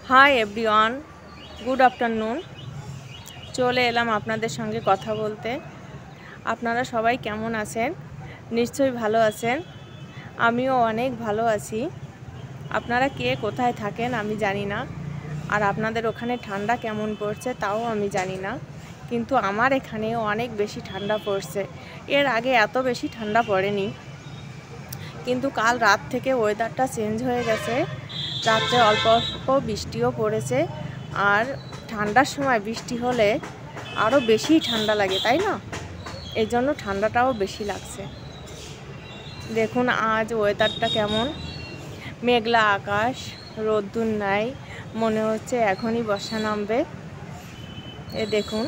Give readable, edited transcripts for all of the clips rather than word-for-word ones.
Hi everyone, good afternoon. চলে এলাম আপনাদের সঙ্গে কথা বলতে। আপনারা সবাই কেমন আছেন? নিশ্চয়ই ভালো আছেন। আমিও অনেক ভালো আছি। আপনারা কে কোথায় থাকেন আমি জানি না, আর আপনাদের ওখানে ঠান্ডা কেমন পড়ছে তাও আমি জানি না, কিন্তু আমার এখানেও অনেক বেশি ঠান্ডা পড়ছে। এর আগে এত বেশি ঠান্ডা পড়েনি, কিন্তু কাল রাত থেকে ওয়েদারটা চেঞ্জ হয়ে গেছে। রাত্রে অল্প অল্প বৃষ্টিও পড়েছে, আর ঠান্ডার সময় বৃষ্টি হলে আরও বেশি ঠান্ডা লাগে, তাই না? এই জন্য ঠান্ডাটাও বেশি লাগছে। দেখুন আজ ওয়েদারটা কেমন, মেঘলা আকাশ, রোদ্দুর নাই, মনে হচ্ছে এখনই বর্ষা নামবে। এ দেখুন,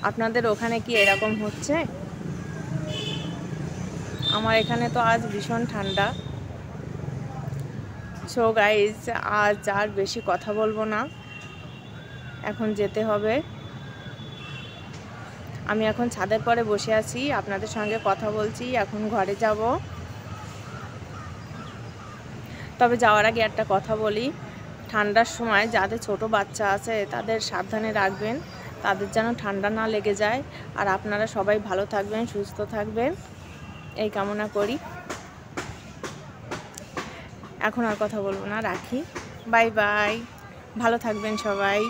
আপনাদের ওখানে কি এরকম হচ্ছে? আমার এখানে তো আজ ভীষণ ঠান্ডা। সো গাইজ, আজ আর বেশি কথা বলবো না, এখন যেতে হবে। আমি এখন ছাদের পরে বসে আছি, আপনাদের সঙ্গে কথা বলছি। এখন ঘরে যাব। তবে যাওয়ার আগে একটা কথা বলি, ঠান্ডার সময় যাদের ছোট বাচ্চা আছে তাদের সাবধানে রাখবেন, তাদের যেন ঠান্ডা না লেগে যায়। আর আপনারা সবাই ভালো থাকবেন, সুস্থ থাকবেন, এই কামনা করি। এখন আর কথা বলবো না, রাখি। বাই বাই, ভালো থাকবেন সবাই।